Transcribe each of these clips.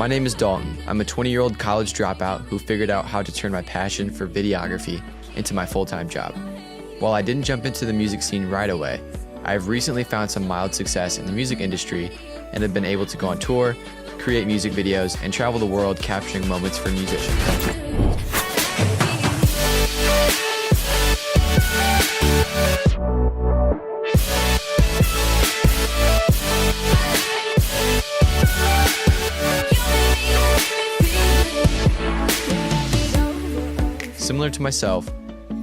My name is Dalton. I'm a 20-year-old college dropout who figured out how to turn my passion for videography into my full-time job. While I didn't jump into the music scene right away, I have recently found some mild success in the music industry and have been able to go on tour, create music videos, and travel the world capturing moments for musicians. Similar to myself,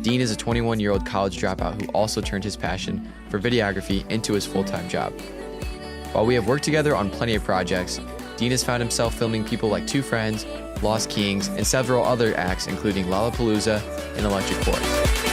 Dean is a 21-year-old college dropout who also turned his passion for videography into his full-time job. While we have worked together on plenty of projects, Dean has found himself filming people like Two Friends, Lost Kings, and several other acts including Lollapalooza and Electric Forest.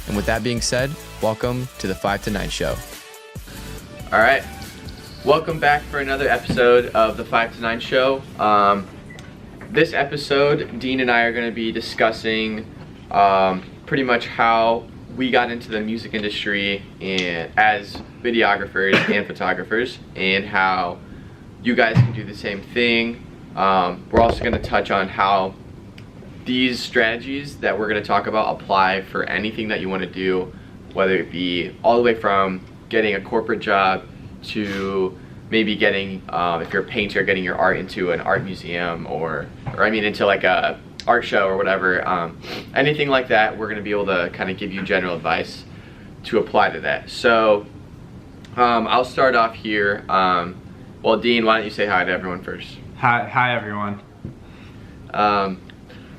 And with that being said, welcome to the 5 to 9 show. All right, welcome back for another episode of the 5 to 9 show. This episode, Dean and I are going to be discussing pretty much how we got into the music industry as videographers and photographers, and how you guys can do the same thing. We're also going to touch on how these strategies that we're going to talk about apply for anything that you want to do, whether it be all the way from getting a corporate job to maybe getting, if you're a painter, getting your art into an art museum or into like a art show or whatever. Anything like that, we're going to be able to kind of give you general advice to apply to that. So I'll start off here. Well, Dean, why don't you say hi to everyone first? Hi everyone.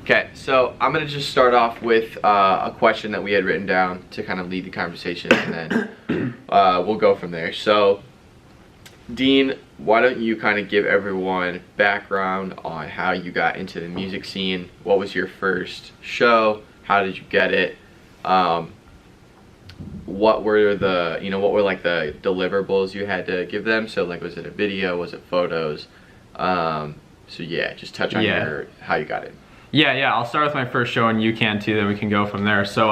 Okay, so I'm going to just start off with a question that we had written down to kind of lead the conversation, and then we'll go from there. So, Dean, why don't you kind of give everyone background on how you got into the music scene? What was your first show? How did you get it? What were like the deliverables you had to give them? So, like, was it a video? Was it photos? So yeah, just touch on how you got it. Yeah, I'll start with my first show and you can too, then we can go from there. So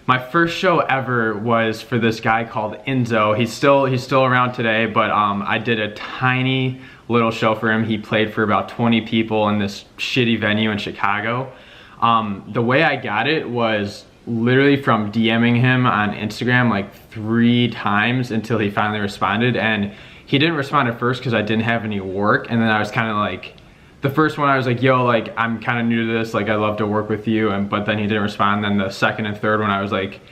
my first show ever was for this guy called Enzo. He's still around today, but I did a tiny little show for him. He played for about 20 people in this shitty venue in Chicago. The way I got it was literally from DMing him on Instagram like 3 times until he finally responded. And he didn't respond at first because I didn't have any work, and then I was kind of like, the first one I was like, yo, like, I'm kind of new to this, like, I'd love to work with you, but then he didn't respond. Then the second and third one I was like,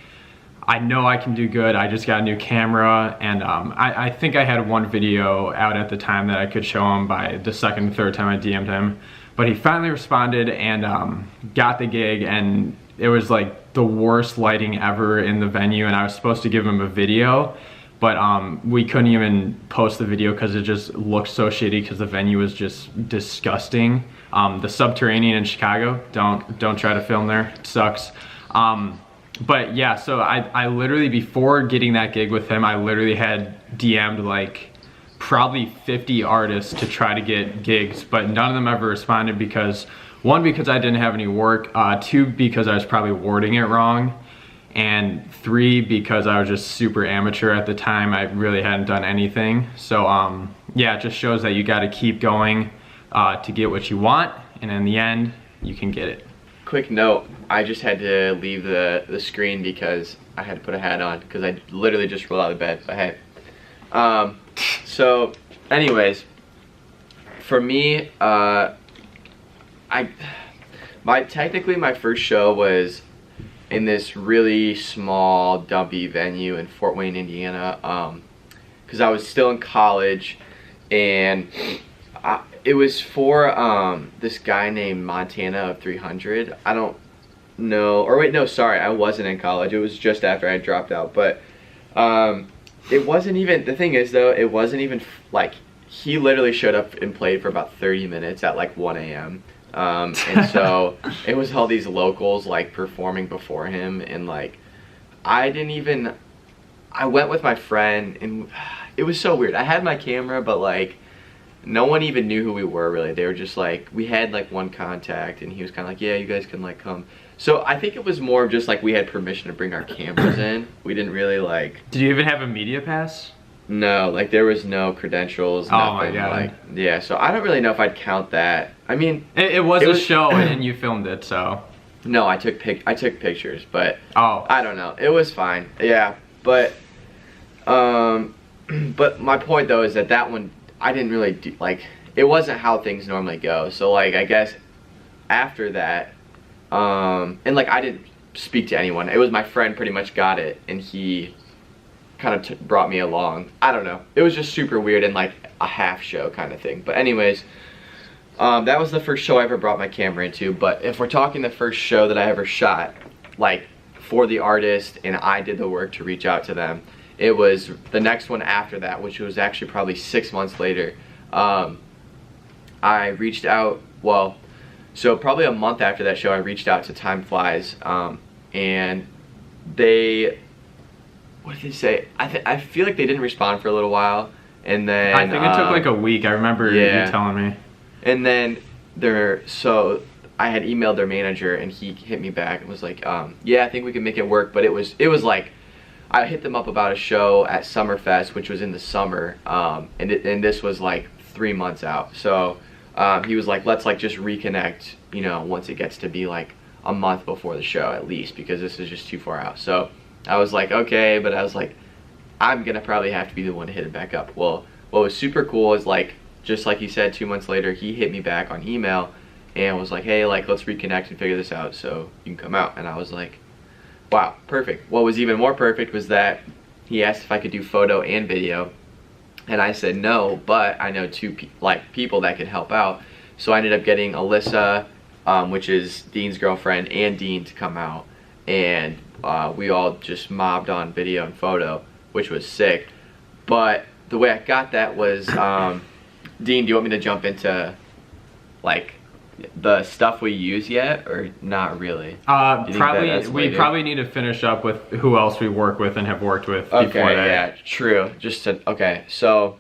I know I can do good, I just got a new camera, and I think I had one video out at the time that I could show him by the second and third time I DM'd him. But he finally responded and got the gig, and it was like the worst lighting ever in the venue, and I was supposed to give him a video, but we couldn't even post the video because it just looked so shitty because the venue was just disgusting. The Subterranean in Chicago, don't try to film there, it sucks. But yeah, so I literally, before getting that gig with him, I literally had DM'd like probably 50 artists to try to get gigs, but none of them ever responded because, one, because I didn't have any work, 2, because I was probably wording it wrong, and 3, because I was just super amateur at the time. I really hadn't done anything. So yeah, it just shows that you got to keep going to get what you want, and in the end you can get it. Quick note, I just had to leave the screen because I had to put a hat on because I literally just rolled out of bed. But hey, so anyways, for me, technically my first show was in this really small, dumpy venue in Fort Wayne, Indiana, because I was still in college, and it was for this guy named Montana of 300. I don't know, or wait, no, sorry, I wasn't in college. It was just after I dropped out, but it wasn't even, the thing is though, it wasn't even, like, he literally showed up and played for about 30 minutes at like 1 a.m. And so it was all these locals like performing before him, and like I I went with my friend, and it was so weird. I had my camera, but like no one even knew who we were really. They were just like, we had like one contact, and he was kind of like, yeah, you guys can like come. So I think it was more of just like we had permission to bring our cameras in. We didn't really like. Did you even have a media pass? No, like there was no credentials. Oh my Nothing, God. like, yeah, so I don't really know if I'd count that. I mean, It was a show and you filmed it, so. no, I took pictures, but Oh. I don't know. It was fine. Yeah, but but my point though is that one I didn't really do, like, it wasn't how things normally go. So like I guess after that, and like I didn't speak to anyone. It was my friend pretty much got it, and he kind of brought me along. I don't know. It was just super weird and like a half show kind of thing. But anyways, that was the first show I ever brought my camera into. But if we're talking the first show that I ever shot, like for the artist, and I did the work to reach out to them, it was the next one after that, which was actually probably 6 months later. I reached out, well, so probably a month after that show, I reached out to Time Flies, and they, what did they say? I feel like they didn't respond for a little while, and then I think it took like a week. I remember you telling me. And then so I had emailed their manager, and he hit me back and was like, yeah, I think we can make it work. But it was like, I hit them up about a show at Summerfest, which was in the summer, and this was like 3 months out. So he was like, let's like just reconnect, you know, once it gets to be like a month before the show at least, because this is just too far out. So I was like, okay, but I was like, I'm gonna probably have to be the one to hit it back up. Well, what was super cool is like, just like he said, 2 months later, he hit me back on email and was like, hey, like, let's reconnect and figure this out so you can come out. And I was like, wow, perfect. What was even more perfect was that he asked if I could do photo and video, and I said no, but I know two people that could help out. So I ended up getting Alyssa, which is Dean's girlfriend, and Dean to come out, and we all just mobbed on video and photo, which was sick. But the way I got that was, Dean, do you want me to jump into like the stuff we use yet, or not really? We probably need to finish up with who else we work with and have worked with before that. Yeah, true. Okay, so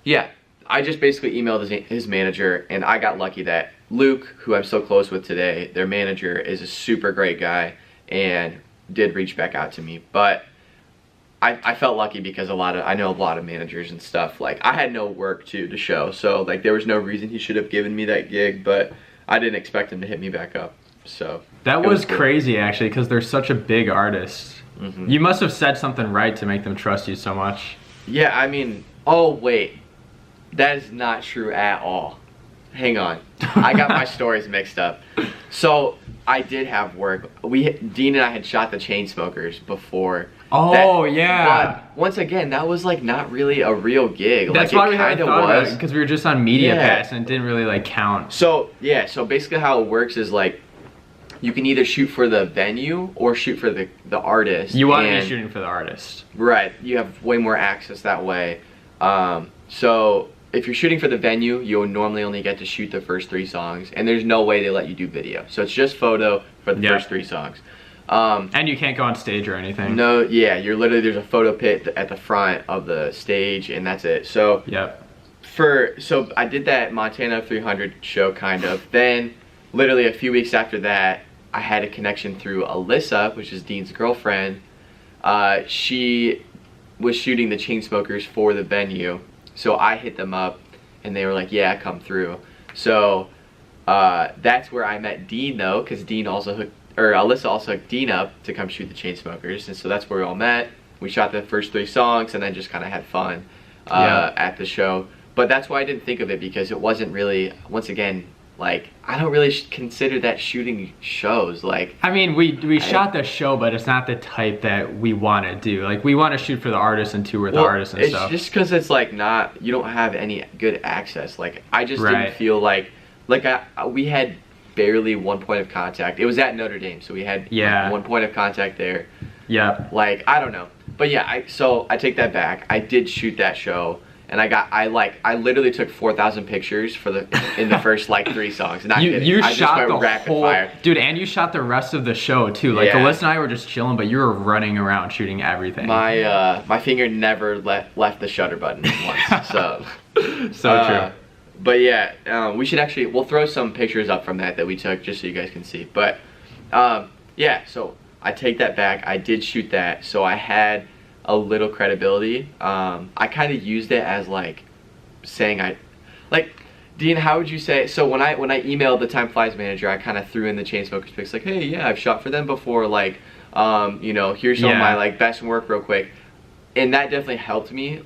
yeah, I just basically emailed his manager, and I got lucky that Luke, who I'm so close with today, their manager, is a super great guy and did reach back out to me. But I felt lucky because I know a lot of managers and stuff. Like, I had no work to show, so like there was no reason he should have given me that gig, but I didn't expect him to hit me back up. So that was crazy actually, because they're such a big artist. Mm-hmm. You must have said something right to make them trust you so much. Yeah, I mean, oh wait, that is not true at all. Hang on, I got my stories mixed up. So I did have work. Dean and I had shot the Chainsmokers before. Oh yeah. But once again, that was like not really a real gig. That's like, why we hadn't thought about it, because we were just on Media Pass and it didn't really like count. So yeah, so basically how it works is like, you can either shoot for the venue or shoot for the artist. You want to be shooting for the artist. Right. You have way more access that way. So if you're shooting for the venue, you'll normally only get to shoot the first 3 songs, and there's no way they let you do video. So it's just photo for the first 3 songs. And you can't go on stage or anything. No, yeah, you're literally, there's a photo pit at the front of the stage, and that's it. So so I did that Montana 300 show kind of. Then literally a few weeks after that, I had a connection through Alyssa, which is Dean's girlfriend. She was shooting the Chainsmokers for the venue, so I hit them up, and they were like, yeah, come through. So that's where I met Dean though, because Alyssa also hooked Dean up to come shoot the Chainsmokers, and so that's where we all met. We shot the first 3 songs and then just kind of had fun at the show. But that's why I didn't think of it, because it wasn't really, once again, like, I don't really consider that shooting shows. Like, I mean, we shot the show, but it's not the type that we want to do. Like, we want to shoot for the artist and tour with the artist and stuff. It's just because it's like you don't have any good access. Like, I just didn't feel like we had barely one point of contact. It was at Notre Dame, so we had one point of contact there. Yeah. Like, I don't know. But yeah, so I take that back. I did shoot that show, and I literally took 4,000 pictures in the first like 3 songs. Not kidding. You I just shot went the rapid whole fire. dude, and you shot the rest of the show too. Like Yeah. Alyssa and I were just chilling, but you were running around shooting everything. My finger never left the shutter button once. So true. But yeah, we'll throw some pictures up from that we took just so you guys can see. But yeah, so I take that back. I did shoot that, so I had a little credibility. I kind of used it as like saying Dean, how would you say, so when I emailed the Time Flies manager, I kind of threw in the Chainsmokers pics, like, hey, yeah, I've shot for them before, like, you know, here's some of my like best work real quick. And that definitely helped me.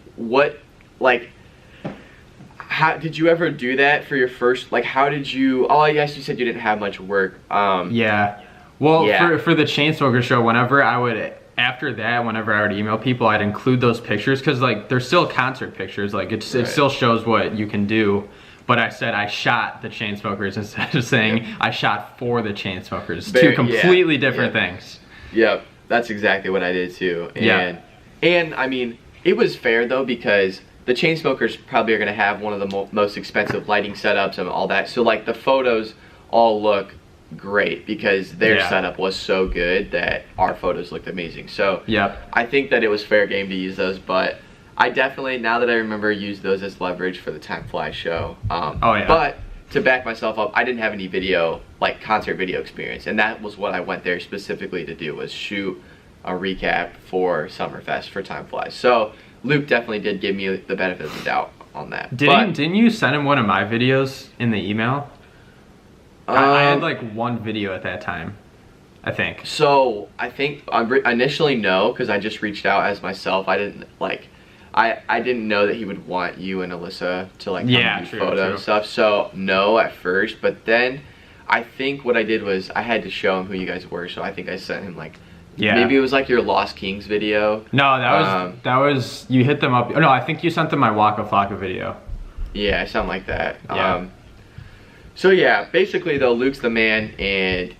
How did you ever do that for your first, like, how did you, oh, I guess you said you didn't have much work. Yeah. Well, for the Chainsmokers show, whenever I would email people, I'd include those pictures, because like they're still concert pictures, like it still shows what you can do. But I said I shot the Chainsmokers instead of saying I shot for the Chainsmokers. Two completely different things. Yep, that's exactly what I did too. And I mean, it was fair though, because the Chainsmokers probably are gonna have one of the most expensive lighting setups and all that. So like the photos all look great because their setup was so good that our photos looked amazing. So I think that it was fair game to use those, but I definitely, now that I remember, used those as leverage for the Time Flies show. But to back myself up, I didn't have any video, like concert video experience, and that was what I went there specifically to do, was shoot a recap for Summerfest for Time Flies. So Luke definitely did give me the benefit of the doubt on that. Didn't you send him one of my videos in the email? I had like one video at that time, I think. So I think initially no, because I just reached out as myself. I didn't like, I didn't know that he would want you and Alyssa to like come do photo and stuff. So no at first, but then I think what I did was I had to show him who you guys were. So I think I sent him like, maybe it was like your Lost Kings video. No, that was you hit them up. No, I think you sent them my Waka Flocka video. Yeah, something like that. So yeah, basically though, Luke's the man, and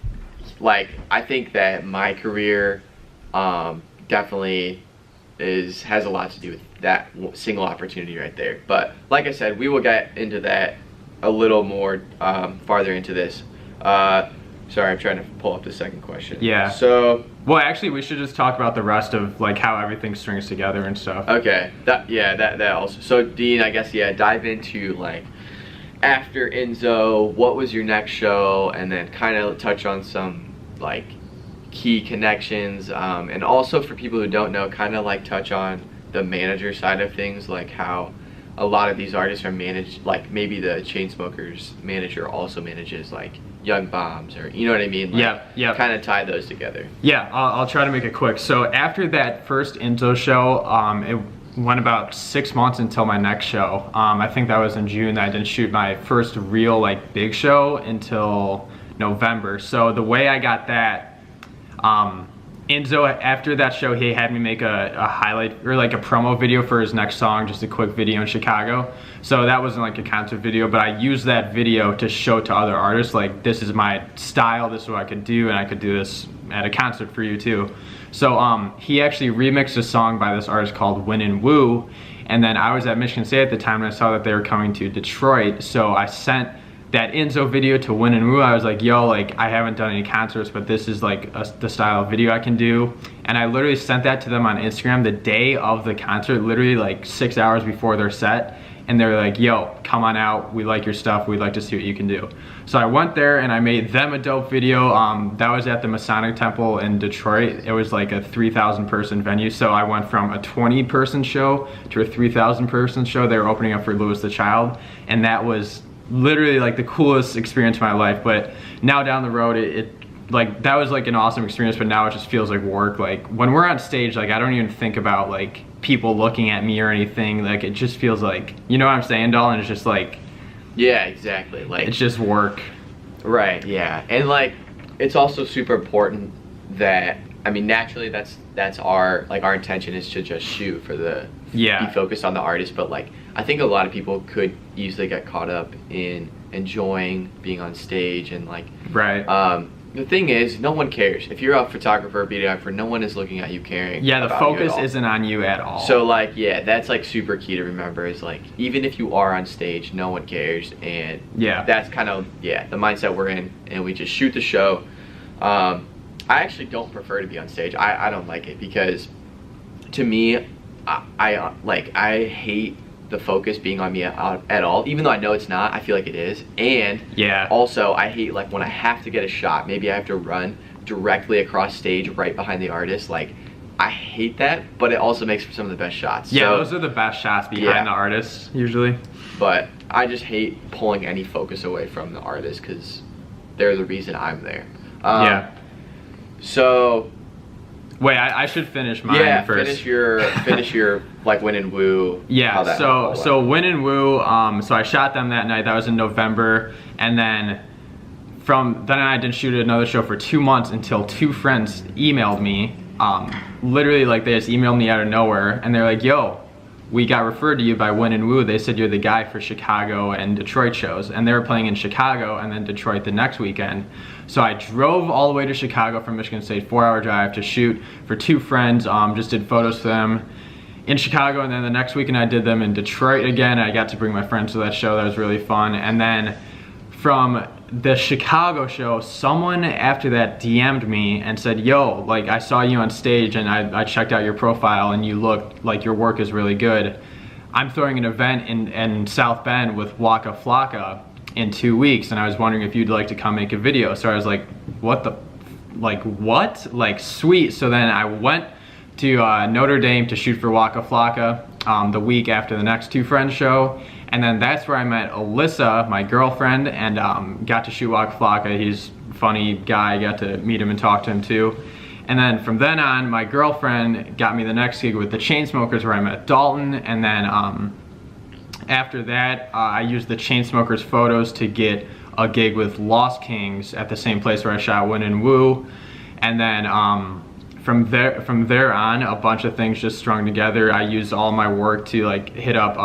like I think that my career definitely has a lot to do with that single opportunity right there. But like I said, we will get into that a little more farther into this. Sorry, I'm trying to pull up the second question. Yeah. So, well, actually, we should just talk about the rest of like how everything strings together and stuff. Okay. That also. So, Dean, I guess dive into like after Enzo, what was your next show, and then kind of touch on some like key connections, and also for people who don't know, kind of like touch on the manager side of things, like how a lot of these artists are managed, like maybe the Chainsmokers manager also manages like Young Bombs, or you know what I mean? Like, yeah. Kind of tie those together. Yeah, I'll try to make it quick. So after that first Enzo show, it went about 6 months until my next show. I think that was in June. I didn't shoot my first real like big show until November. So the way I got that, Enzo, after that show, he had me make a highlight or like a promo video for his next song, just a quick video in Chicago. So that wasn't like a concert video, but I used that video to show to other artists, like, this is my style, this is what I could do, and I could do this at a concert for you too. So he actually remixed a song by this artist called Win and Woo, and then I was at Michigan State at the time and I saw that they were coming to Detroit, so I sent that Enzo video to Win and Woo. I was like, yo, like, I haven't done any concerts, but this is like the style of video I can do. And I literally sent that to them on Instagram the day of the concert, literally like 6 hours before their set. And they were like, yo, come on out, we like your stuff, we'd like to see what you can do. So I went there and I made them a dope video. That was at the Masonic Temple in Detroit. It was like a 3,000 person venue. So I went from a 20 person show to a 3,000 person show. They were opening up for Louis the Child. And that was literally like the coolest experience of my life. But now down the road, it like, that was like an awesome experience, but now it just feels like work. Like when we're on stage, like I don't even think about like people looking at me or anything. Like it just feels like, you know what I'm saying, Dalton? It's just like, yeah, exactly, like it's just work. Right, yeah. And like it's also super important that, I mean, naturally that's our intention is to just shoot for the be focused on the artist, but like I think a lot of people could easily get caught up in enjoying being on stage and like the thing is, no one cares. If you're a photographer or videographer, no one is looking at you caring. Yeah, the about you at focus all. isn't on you at all. So like, yeah, that's like super key to remember is like, even if you are on stage, no one cares. And yeah, that's kind of, yeah, the mindset we're in, and we just shoot the show. I actually don't prefer to be on stage. I don't like it because to me, I hate the focus being on me at all, even though I know it's not. I feel like it is. And yeah, also I hate like when I have to get a shot, maybe I have to run directly across stage right behind the artist. Like, I hate that, but it also makes for some of the best shots. yeah, so, those are the best shots behind yeah. the artists usually. But I just hate pulling any focus away from the artist because they're the reason I'm there. Yeah. So wait, I should finish mine yeah, first. finish your like Win and Woo. Yeah, so Win and Woo, so I shot them that night. That was in November, and then from then I didn't shoot another show for 2 months until two friends emailed me. Literally, like, they just emailed me out of nowhere, and they're like, "Yo, we got referred to you by Win and Woo. They said you're the guy for Chicago and Detroit shows," and they were playing in Chicago and then Detroit the next weekend. So I drove all the way to Chicago from Michigan State, 4-hour drive to shoot for two friends. Just did photos for them in Chicago, and then the next weekend I did them in Detroit again. I got to bring my friends to that show. That was really fun. And then from the Chicago show, someone after that DM'd me and said, "Yo, like, I saw you on stage and I checked out your profile and you look like your work is really good. I'm throwing an event in South Bend with Waka Flocka in 2 weeks, and I was wondering if you'd like to come make a video." So I was like, what? Like, sweet. So then I went to Notre Dame to shoot for Waka Flocka the week after the next two friends show. And then that's where I met Alyssa, my girlfriend, and got to shoot Waka Flocka. He's a funny guy. I got to meet him and talk to him too. And then from then on, my girlfriend got me the next gig with the Chainsmokers, where I met Dalton. And then after that, I used the Chainsmokers photos to get a gig with Lost Kings at the same place where I shot Win and Woo. And then from there on, a bunch of things just strung together. I used all my work to like hit up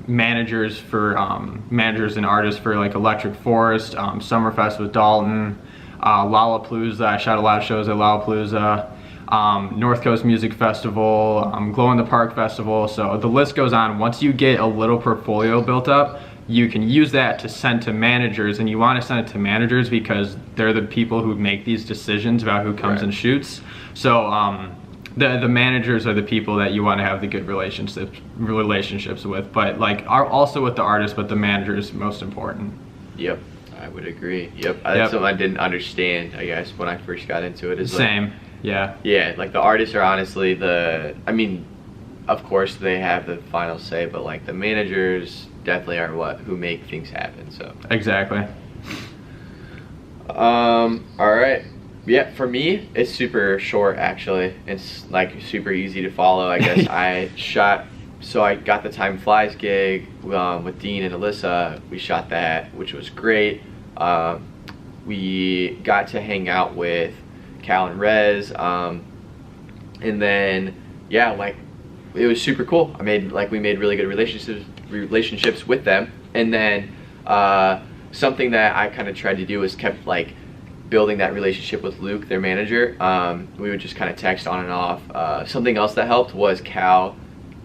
managers and artists for like Electric Forest, Summerfest with Dalton, Lollapalooza. I shot a lot of shows at Lollapalooza, North Coast Music Festival, Glow in the Park Festival. So the list goes on. Once you get a little portfolio built up, you can use that to send to managers, and you want to send it to managers because they're the people who make these decisions about who comes and shoots. So the managers are the people that you want to have the good relationships with, but like are also with the artists, but the manager is most important. Yep, I would agree. Yep, that's something I didn't understand, I guess, when I first got into it. Is Same, like, yeah. Yeah, like the artists are honestly I mean, of course they have the final say, but like the managers definitely are who make things happen. So exactly. All right. Yeah, for me, it's super short actually. It's like super easy to follow. I guess so I got the Time Flies gig with Dean and Alyssa. We shot that, which was great. We got to hang out with Cal and Rez, and then yeah, like it was super cool. We made really good relationships with them, and then something that I kind of tried to do was kept like building that relationship with Luke, their manager. We would just kind of text on and off. Something else that helped was Cal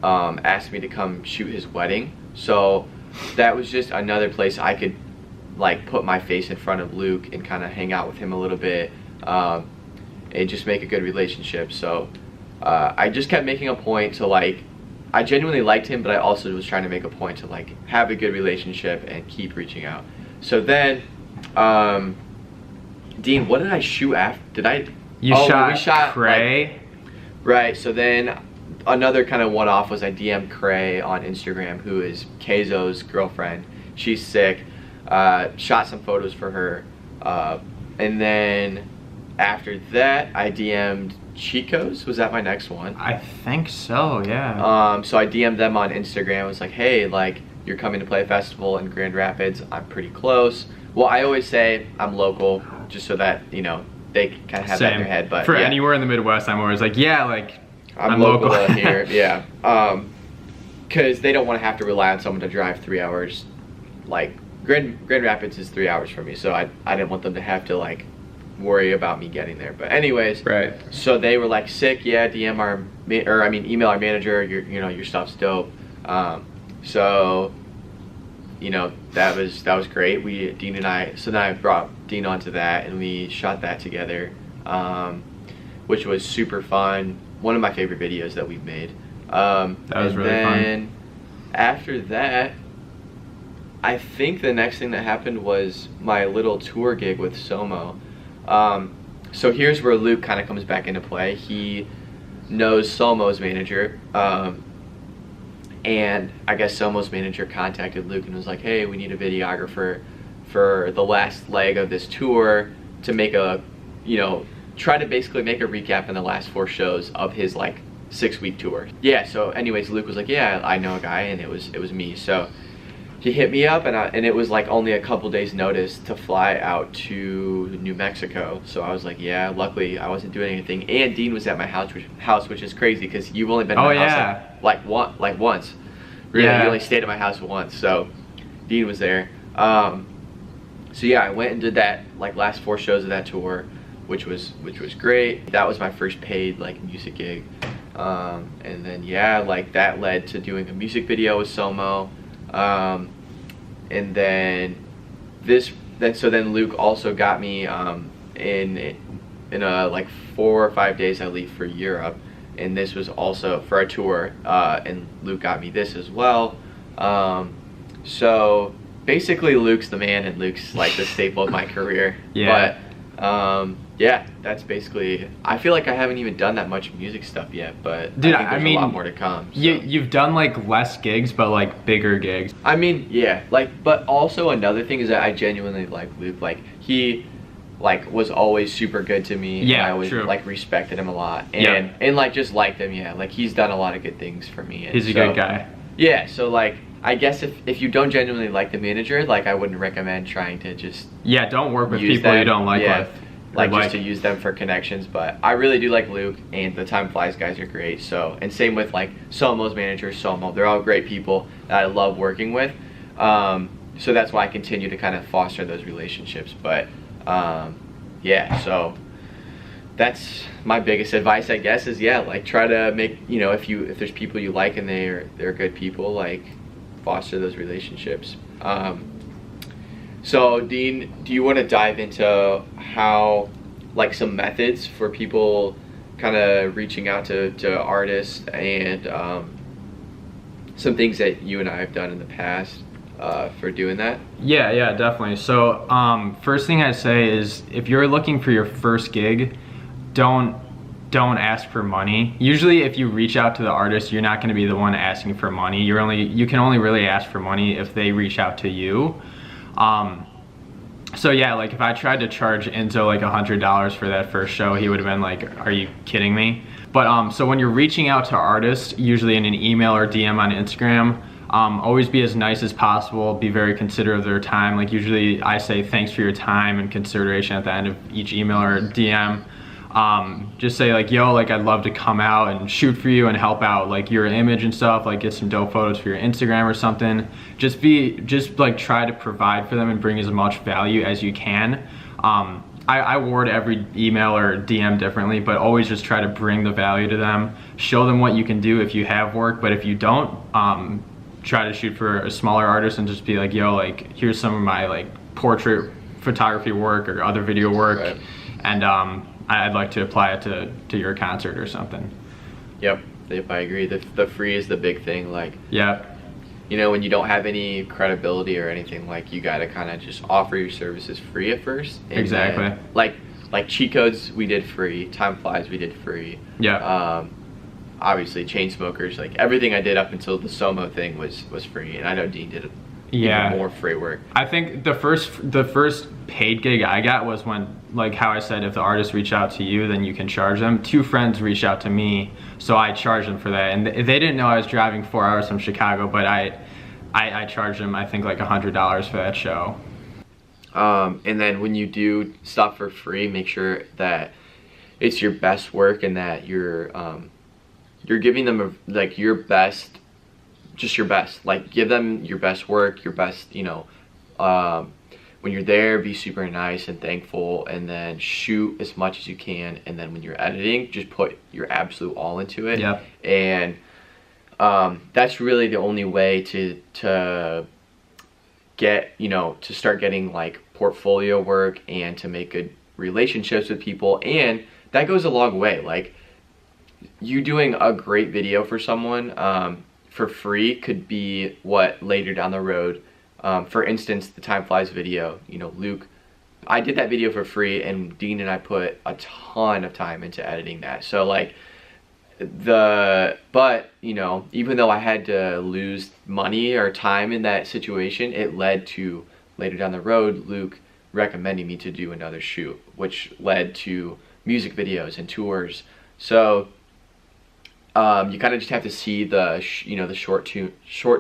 asked me to come shoot his wedding. So that was just another place I could like put my face in front of Luke and kind of hang out with him a little bit and just make a good relationship. So I just kept making a point to like, I genuinely liked him, but I also was trying to make a point to like have a good relationship and keep reaching out. So then Dean, what did I shoot after? We shot Cray. Like, right, so then another kind of one-off was I DM'd Cray on Instagram, who is Keizo's girlfriend. She's sick. Shot some photos for her. And then after that, I DM'd Chico's. Was that my next one? I think so, yeah. So I DM'd them on Instagram. I was like, hey, like, you're coming to play a festival in Grand Rapids. I'm pretty close. Well, I always say I'm local, just so that, you know, they kind of have that in their head. But for yeah. Anywhere in the Midwest, I'm always like, yeah, like, I'm local here, yeah. Because they don't want to have to rely on someone to drive 3 hours. Like, Grand Rapids is 3 hours from me, so I didn't want them to have to, like, worry about me getting there. But anyways, Right. so they were like, sick, yeah, email our manager, your stuff's dope. So, that was great. Dean and I, so then I brought Dean onto that and we shot that together, which was super fun. One of my favorite videos that we've made. That was really fun. And then after that, I think the next thing that happened was my little tour gig with Somo. So here's where Luke kind of comes back into play. He knows Somo's manager, and I guess Somo's manager contacted Luke and was like, hey, we need a videographer for the last leg of this tour to make try to basically make a recap in the last 4 shows of his like 6-week tour. Yeah, so anyways, Luke was like, yeah, I know a guy, and it was me. So he hit me up, and it was like only a couple days notice to fly out to New Mexico. So I was like, yeah, luckily I wasn't doing anything, and Dean was at my house, which is crazy because you've only been at my house like once. Really, Yeah. you only stayed at my house once. So Dean was there. So yeah, I went and did that like last 4 shows of that tour, which was great. That was my first paid like music gig. And then yeah, like that led to doing a music video with Somo. And then then Luke also got me in like 4 or 5 days I leave for Europe, and this was also for a tour, and Luke got me this as well. So basically Luke's the man, and Luke's like the staple of my career. Yeah. But yeah, that's basically. I feel like I haven't even done that much music stuff yet, but Dude, I think there's I mean, a lot more to come. So. You've done like less gigs, but like bigger gigs. I mean, yeah, like, but also another thing is that I genuinely like Luke. Like, he was always super good to me. Yeah, and I always true. like respected him a lot, and like just liked him. Yeah, like he's done a lot of good things for me. And He's a good guy. Yeah, so like I guess if you don't genuinely like the manager, like I wouldn't recommend trying to just Don't work with use people them. you don't like Yeah. with. Like just to use them for connections. But I really do like Luke, and the Time Flies guys are great. So, and same with like Somo's manager, Somo. They're all great people that I love working with. So that's why I continue to kind of foster those relationships. But yeah, so that's my biggest advice, I guess, is like try to make, if there's people you like and they're good people, like foster those relationships. So Dean, do you want to dive into how, like, some methods for people kind of reaching out to artists, and some things that you and I have done in the past for doing that? Yeah, definitely. So first thing I'd say is if you're looking for your first gig, don't ask for money. Usually if you reach out to the artist, you're not going to be the one asking for money. You can only really ask for money if they reach out to you. So yeah, like if I tried to charge Enzo like $100 for that first show, he would have been like, are you kidding me? But so when you're reaching out to artists, usually in an email or DM on Instagram, always be as nice as possible, be very considerate of their time. Like usually I say thanks for your time and consideration at the end of each email or DM. Just say like, yo, like I'd love to come out and shoot for you and help out like your image and stuff, like get some dope photos for your Instagram or something. Just like try to provide for them and bring as much value as you can. I word every email or DM differently, but always just try to bring the value to them. Show them what you can do if you have work, but if you don't, try to shoot for a smaller artist and just be like, yo, like here's some of my like portrait photography work or other video work. Right. And I'd like to apply it to your concert or something. Yep, I agree. The free is the big thing. Like, Yeah. when you don't have any credibility or anything, like you gotta kind of just offer your services free at first. And Exactly. then, like cheat codes we did free, Time Flies we did free. Yeah. Obviously Chainsmokers, like everything I did up until the Somo thing was free, and I know Dean did even more free work. I think the first paid gig I got was when, like how I said, if the artist reached out to you, then you can charge them. 2 friends reached out to me, so I charged them for that, and they didn't know I was driving 4 hours from Chicago, but I charged them I think like $100 for that show. And then when you do stuff for free, make sure that it's your best work and that you're giving them like your best. Just your best. Like give them your best work, your best, when you're there, be super nice and thankful, and then shoot as much as you can. And then when you're editing, just put your absolute all into it. Yep. And that's really the only way to get, you know, to start getting like portfolio work and to make good relationships with people. And that goes a long way. Like, you doing a great video for someone for free could be what later down the road, for instance, the Time Flies video, you know, Luke, I did that video for free, and Dean and I put a ton of time into editing that. So like, but you know, even though I had to lose money or time in that situation, it led to later down the road Luke recommending me to do another shoot, which led to music videos and tours. So you kind of just have to see the you know, the short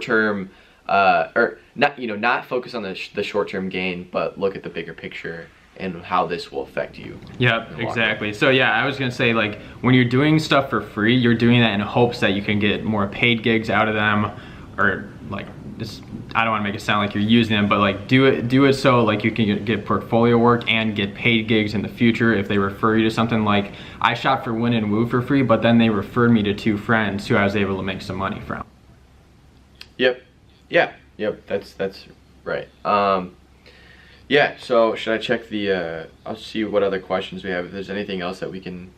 term or not, you know, not focus on the short term gain, but look at the bigger picture and how this will affect you. Yep, exactly. So yeah, I was gonna say, like, when you're doing stuff for free, you're doing that in hopes that you can get more paid gigs out of them, or like this. I don't want to make it sound like you're using them, but like do it so like you can get portfolio work and get paid gigs in the future if they refer you to something. Like, I shot for Win and Woo for free, but then they referred me to 2 friends who I was able to make some money from. Yep. Yeah. Yep. That's right. Yeah, so should I check the, I'll see what other questions we have, if there's anything else that we can,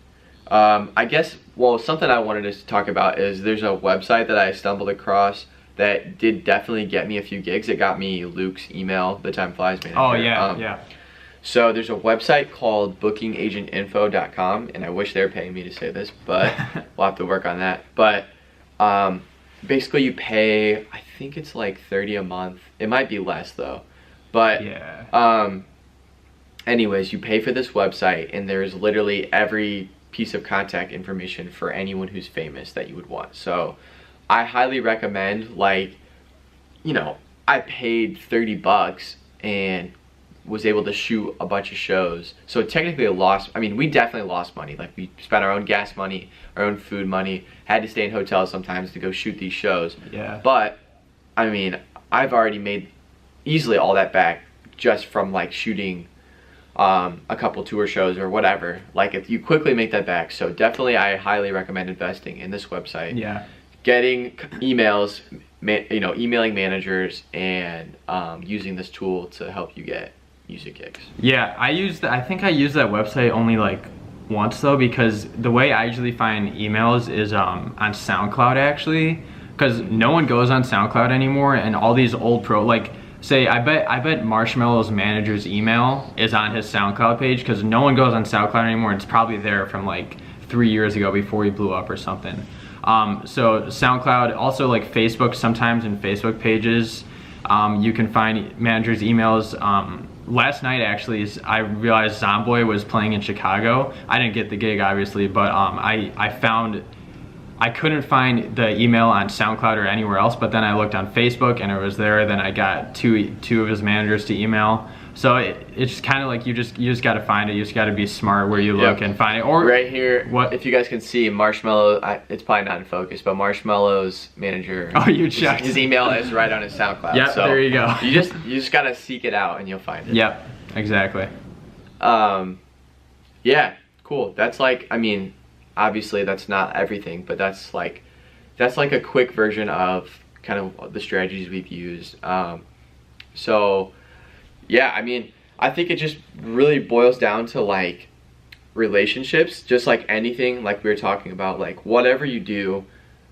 I guess, well, something I wanted to talk about is there's a website that I stumbled across that did definitely get me a few gigs. It got me Luke's email, the Time Flies manager. Oh, yeah, yeah. So there's a website called bookingagentinfo.com, and I wish they were paying me to say this, but we'll have to work on that. But basically you pay, I think it's like $30 a month. It might be less though. But yeah. Anyways, you pay for this website, and there's literally every piece of contact information for anyone who's famous that you would want. So I highly recommend, like, you know, I paid $30 and was able to shoot a bunch of shows. So technically we definitely lost money. Like, we spent our own gas money, our own food money, had to stay in hotels sometimes to go shoot these shows. Yeah. But I mean, I've already made easily all that back just from like shooting a couple tour shows or whatever. Like, if you quickly make that back. So definitely I highly recommend investing in this website. Yeah. Getting emails, you know, emailing managers, and using this tool to help you get music gigs. Yeah, I think I used that website only like once though, because the way I usually find emails is on SoundCloud actually, because no one goes on SoundCloud anymore, and all these old like, say, I bet Marshmallow's manager's email is on his SoundCloud page, because no one goes on SoundCloud anymore. It's probably there from like 3 years ago before he blew up or something. So SoundCloud, also like Facebook, sometimes in Facebook pages, you can find managers' emails. Last night actually, I realized Zomboy was playing in Chicago. I didn't get the gig obviously, but I couldn't find the email on SoundCloud or anywhere else, but then I looked on Facebook and it was there. Then I got two of his managers to email. So it's kind of like you just got to find it. You just got to be smart where you look and find it. Or right here, if you guys can see, Marshmallow, it's probably not in focus, but Marshmallow's manager. Oh, you checked. His email is right on his SoundCloud. Yep, so there you go. you just got to seek it out and you'll find it. Yep, exactly. Yeah, cool. That's like, I mean, obviously that's not everything, but that's like a quick version of kind of the strategies we've used. So yeah, I mean, I think it just really boils down to like relationships, just like anything, like we were talking about, like whatever you do,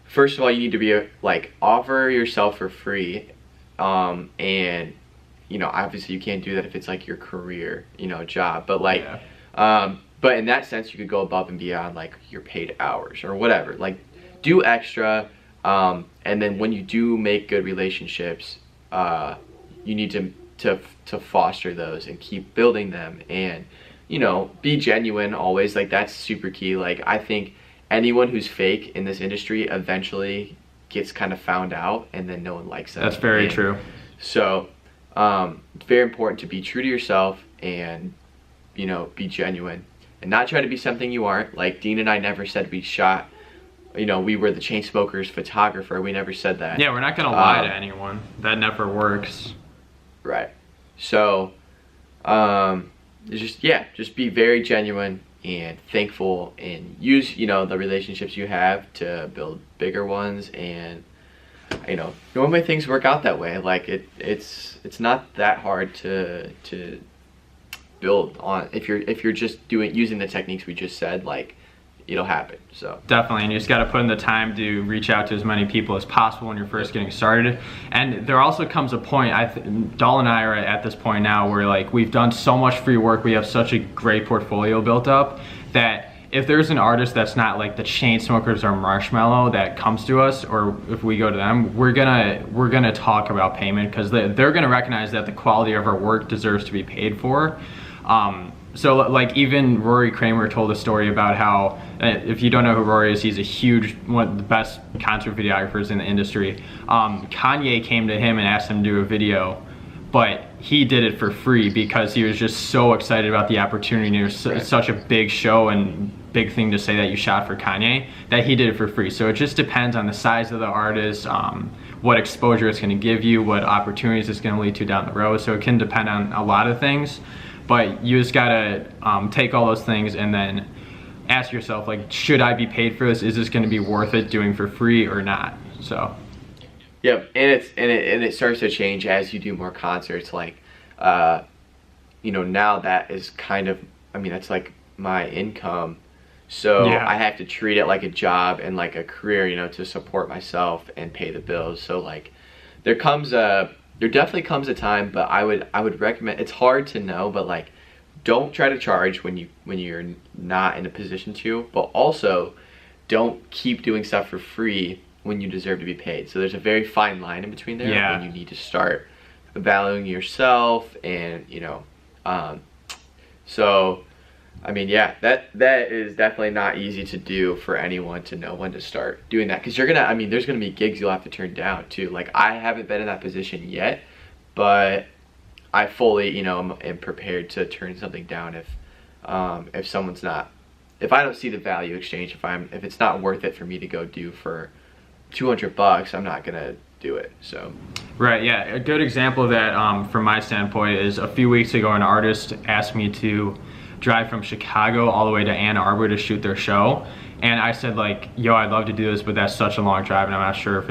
first of all, you need to be like, offer yourself for free. And you know, obviously you can't do that if it's like your career, you know, job, but like, but in that sense, you could go above and beyond like your paid hours or whatever. Like, do extra, and then when you do make good relationships, you need to foster those and keep building them, and you know, be genuine always. Like, that's super key. Like, I think anyone who's fake in this industry eventually gets kind of found out, and then no one likes them. That's very true. So it's very important to be true to yourself and, you know, be genuine and not try to be something you aren't. Like, Dean and I never said we shot, you know, we were the Chainsmokers photographer. We never said that. Yeah, we're not gonna lie to anyone. That never works. Right. So just be very genuine and thankful, and use, you know, the relationships you have to build bigger ones. And you know, normally things work out that way. Like it's not that hard to build on if you're just using the techniques we just said. Like, it'll happen. So definitely, and you just got to put in the time to reach out to as many people as possible when you're first getting started. And there also comes a point, Dahl and I are at this point now where like we've done so much free work, we have such a great portfolio built up, that if there's an artist that's not like the Chainsmokers or Marshmello that comes to us, or if we go to them, we're gonna talk about payment, because they're gonna recognize that the quality of our work deserves to be paid for. So like even Rory Kramer told a story about how, if you don't know who Rory is, he's a huge, one of the best concert videographers in the industry. Kanye came to him and asked him to do a video, but he did it for free because he was just so excited about the opportunity. It was such a big show and big thing to say that you shot for Kanye, that he did it for free. So it just depends on the size of the artist, what exposure it's going to give you, what opportunities it's going to lead to down the road. So it can depend on a lot of things. But you just gotta take all those things and then ask yourself, like, should I be paid for this? Is this going to be worth it doing for free or not? So, yep, and it starts to change as you do more concerts. Like, you know, now that is kind of, I mean, that's like my income. So yeah. I have to treat it like a job and like a career, you know, to support myself and pay the bills. So like, there definitely comes a time, but I would recommend, it's hard to know, but like, don't try to charge when you're not in a position to, but also don't keep doing stuff for free when you deserve to be paid. So there's a very fine line in between there. Yeah. When you need to start valuing yourself, and you know, so I mean, yeah, that is definitely not easy to do for anyone to know when to start doing that, because there's gonna be gigs you'll have to turn down too. Like, I haven't been in that position yet, but I fully, you know, am prepared to turn something down if someone's not, if I don't see the value exchange, if it's not worth it for me to go do for $200, I'm not gonna do it. So right, yeah, a good example of that from my standpoint is a few weeks ago an artist asked me to drive from Chicago all the way to Ann Arbor to shoot their show, and I said like, yo, I'd love to do this, but that's such a long drive and I'm not sure if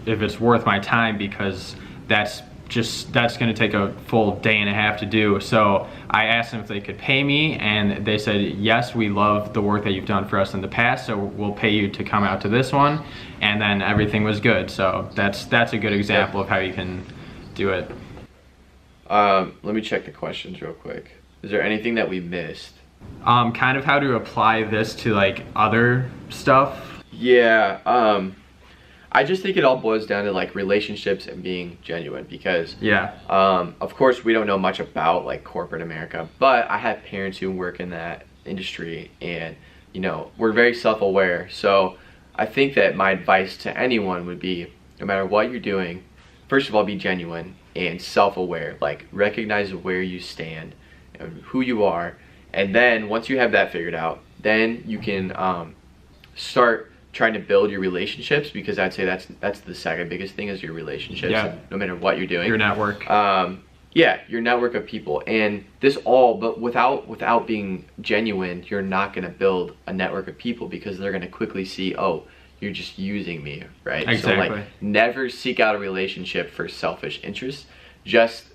it's worth my time, because that's going to take a full day and a half to do. So I asked them if they could pay me, and they said, yes, we love the work that you've done for us in the past, so we'll pay you to come out to this one. And then everything was good. So that's a good example of how you can do it. Let me check the questions real quick. Is there anything that we missed? Kind of how to apply this to like other stuff. Yeah, I just think it all boils down to like relationships and being genuine, because yeah, of course we don't know much about like corporate America, but I have parents who work in that industry, and you know, we're very self-aware. So I think that my advice to anyone would be, no matter what you're doing, first of all, be genuine and self-aware. Like, recognize where you stand and who you are, and then once you have that figured out, then you can start trying to build your relationships, because I'd say that's the second biggest thing, is your relationships. Yeah. No matter what you're doing, your network. Yeah, your network of people. And this all, but without being genuine, you're not going to build a network of people, because they're going to quickly see, oh, you're just using me, right? Exactly. So like, never seek out a relationship for selfish interest. Just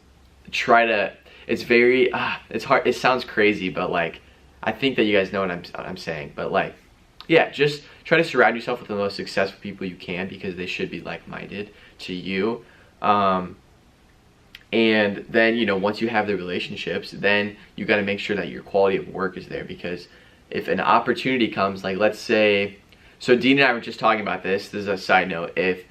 try to, it's very, it's hard, it sounds crazy, but like, I think that you guys know what I'm saying, but like, yeah, just try to surround yourself with the most successful people you can, because they should be like-minded to you. And then, you know, once you have the relationships, then you got to make sure that your quality of work is there, because if an opportunity comes, like let's say, so Dean and I were just talking about this is a side note, if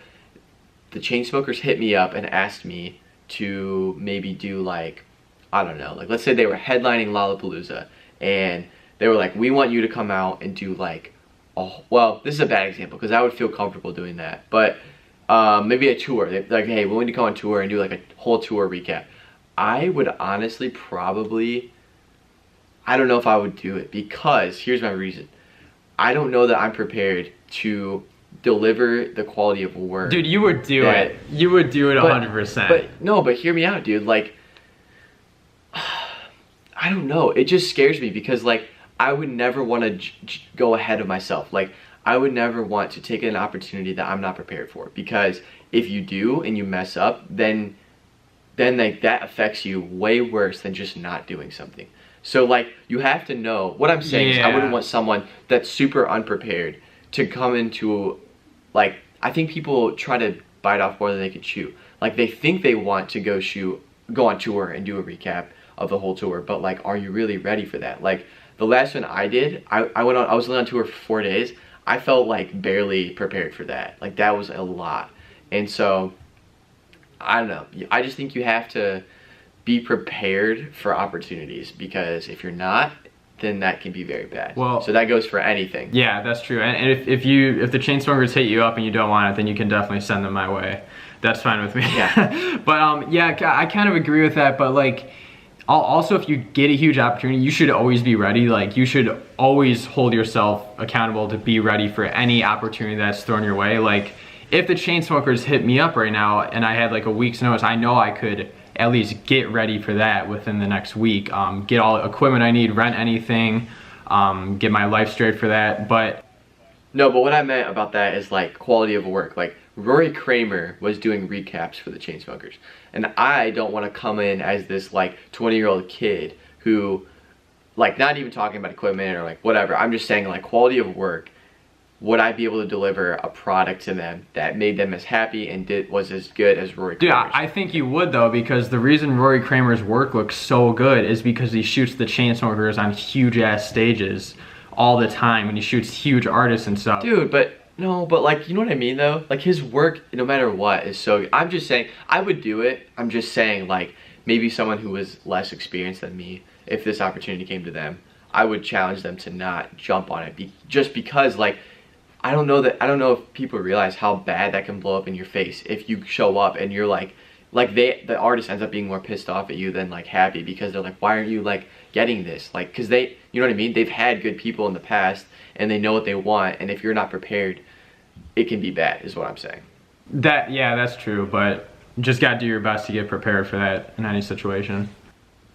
the Chainsmokers hit me up and asked me to maybe do like, I don't know, like let's say they were headlining Lollapalooza, and they were like, we want you to come out and do like, oh, well, this is a bad example because I would feel comfortable doing that, but maybe a tour. They're like, hey, we want you to come on tour and do like a whole tour recap. I would honestly probably, I don't know if I would do it, because here's my reason. I don't know that I'm prepared to deliver the quality of work. Dude, you would do it. You would do it 100%. But no, but hear me out, dude. Like, I don't know. It just scares me because like I would never want to go ahead of myself. Like I would never want to take an opportunity that I'm not prepared for, because if you do and you mess up, then like that affects you way worse than just not doing something. So like you have to know what I'm saying. Is I wouldn't want someone that's super unprepared to come into, like, I think people try to bite off more than they can chew. Like they think they want to go on tour and do a recap of the whole tour, but like, are you really ready for that? Like the last one I did, I was on tour for 4 days. I felt like barely prepared for that. Like that was a lot. And so I don't know. I just think you have to be prepared for opportunities, because if you're not, then that can be very bad. Well, so that goes for anything. Yeah, that's true. And if the Chainsmokers hit you up and you don't want it, then you can definitely send them my way. That's fine with me. Yeah. But yeah, I kind of agree with that. But like, also, if you get a huge opportunity, you should always be ready. Like you should always hold yourself accountable to be ready for any opportunity that's thrown your way. Like if the Chainsmokers hit me up right now and I had like a week's notice, I know I could at least get ready for that within the next week. Get all the equipment I need, rent anything, get my life straight for that. But what I meant about that is like quality of work. Like Rory Kramer was doing recaps for the Chainsmokers, and I don't want to come in as this like 20-year-old kid who, like, not even talking about equipment or like whatever. I'm just saying like quality of work. Would I be able to deliver a product to them that made them as happy and was as good as Rory Kramer's? Dude, I think you would though, because the reason Rory Kramer's work looks so good is because he shoots the Chainsmokers on huge ass stages all the time, and he shoots huge artists and stuff. Dude, but like, you know what I mean though? Like his work, no matter what, is so good. I'm just saying, I would do it. I'm just saying, like, maybe someone who was less experienced than me, if this opportunity came to them, I would challenge them to not jump on it. Just because, like, I don't know if people realize how bad that can blow up in your face if you show up and you're like the artist ends up being more pissed off at you than like happy, because they're like, why aren't you like getting this? Like, because they, you know what I mean? They've had good people in the past and they know what they want, and if you're not prepared, it can be bad, is what I'm saying. Yeah, that's true, but just gotta do your best to get prepared for that in any situation.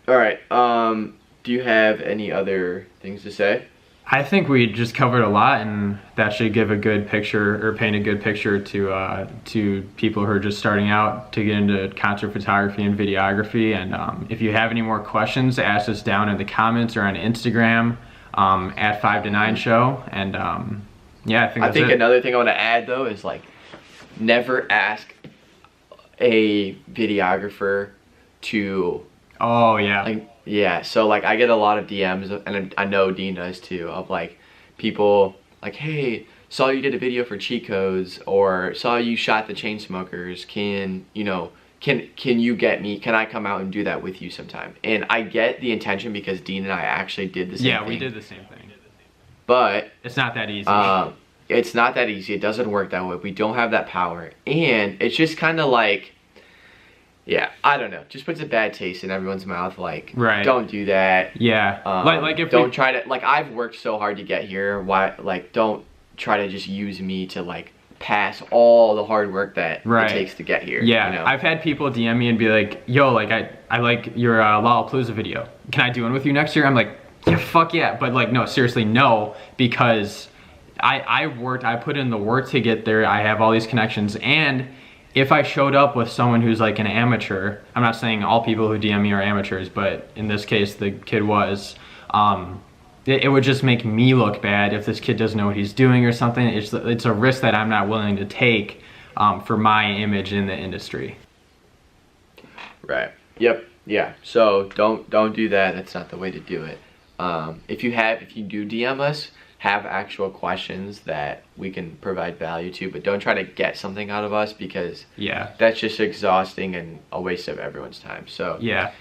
All right. Do you have any other things to say? I think we just covered a lot, and that should give a good picture, or paint a good picture to people who are just starting out to get into concert photography and videography. And if you have any more questions, ask us down in the comments or on Instagram at 5 to 9 show. And yeah, I think another thing I want to add though is like, never ask a videographer to. Oh yeah. Like, yeah, so like I get a lot of DMs, and I know Dean does too, of like people like, hey, saw you did a video for Cheat Codes, or saw you shot the Chainsmokers, can you get me, can I come out and do that with you sometime? And I get the intention, because Dean and I actually did the same thing. Yeah, we did the same thing. But it's not that easy. It's not that easy. It doesn't work that way. We don't have that power. And it's just kind of like, yeah, I don't know. Just puts a bad taste in everyone's mouth. Like, right. Don't do that. Yeah. Like if don't try to, like, I've worked so hard to get here. Why, like, don't try to just use me to like pass all the hard work that it takes to get here. Yeah. You know? I've had people DM me and be like, yo, like I like your Lollapalooza video. Can I do one with you next year? I'm like, yeah, fuck yeah. But like, no, seriously, no, because I put in the work to get there. I have all these connections, and if I showed up with someone who's like an amateur, I'm not saying all people who DM me are amateurs, but in this case the kid was, it would just make me look bad if this kid doesn't know what he's doing or something. It's a risk that I'm not willing to take for my image in the industry. Right. Yep. Yeah. So don't do that. That's not the way to do it. If you do DM us, have actual questions that we can provide value to, but don't try to get something out of us, because that's just exhausting and a waste of everyone's time. So yeah.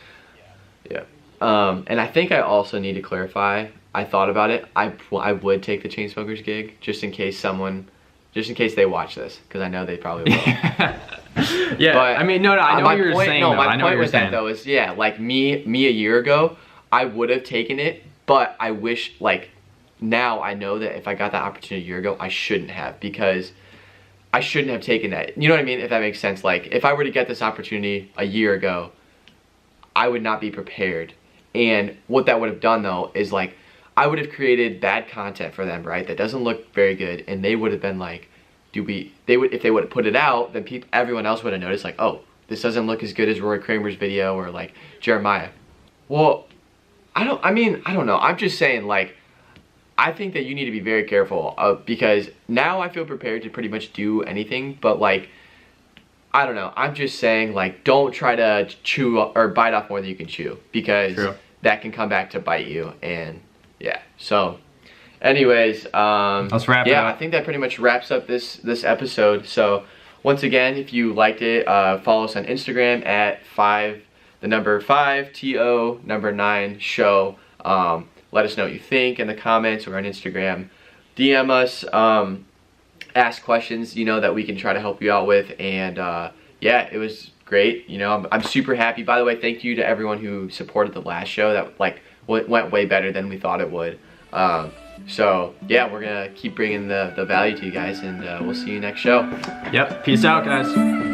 And I think I also need to clarify, I thought about it, I would take the Chainsmokers gig just in case they watch this, because I know they probably will. Yeah, but I mean, no, I know what you're saying. No, my point with that though is, yeah, like me a year ago, I would have taken it, but I wish, like, now I know that if I got that opportunity a year ago, I shouldn't have, because I shouldn't have taken that. You know what I mean? If that makes sense. Like, if I were to get this opportunity a year ago, I would not be prepared. And what that would have done though is like, I would have created bad content for them, right? That doesn't look very good, and they would have been like, if they would have put it out, then everyone else would have noticed like, oh, this doesn't look as good as Roy Kramer's video or like Jeremiah. Well, I don't know. I'm just saying, like, I think that you need to be very careful because now I feel prepared to pretty much do anything, but like, I don't know. I'm just saying, like, don't try to chew or bite off more than you can chew, because that can come back to bite you. And yeah, so anyways, let's wrap it up. I think that pretty much wraps up this episode. So once again, if you liked it, follow us on Instagram at 5TO9 show. Let us know what you think in the comments or on Instagram. DM us, ask questions, you know, that we can try to help you out with. And yeah, it was great. You know, I'm super happy. By the way, thank you to everyone who supported the last show. That like went way better than we thought it would. So yeah, we're gonna keep bringing the value to you guys, and we'll see you next show. Yep. Peace out, guys.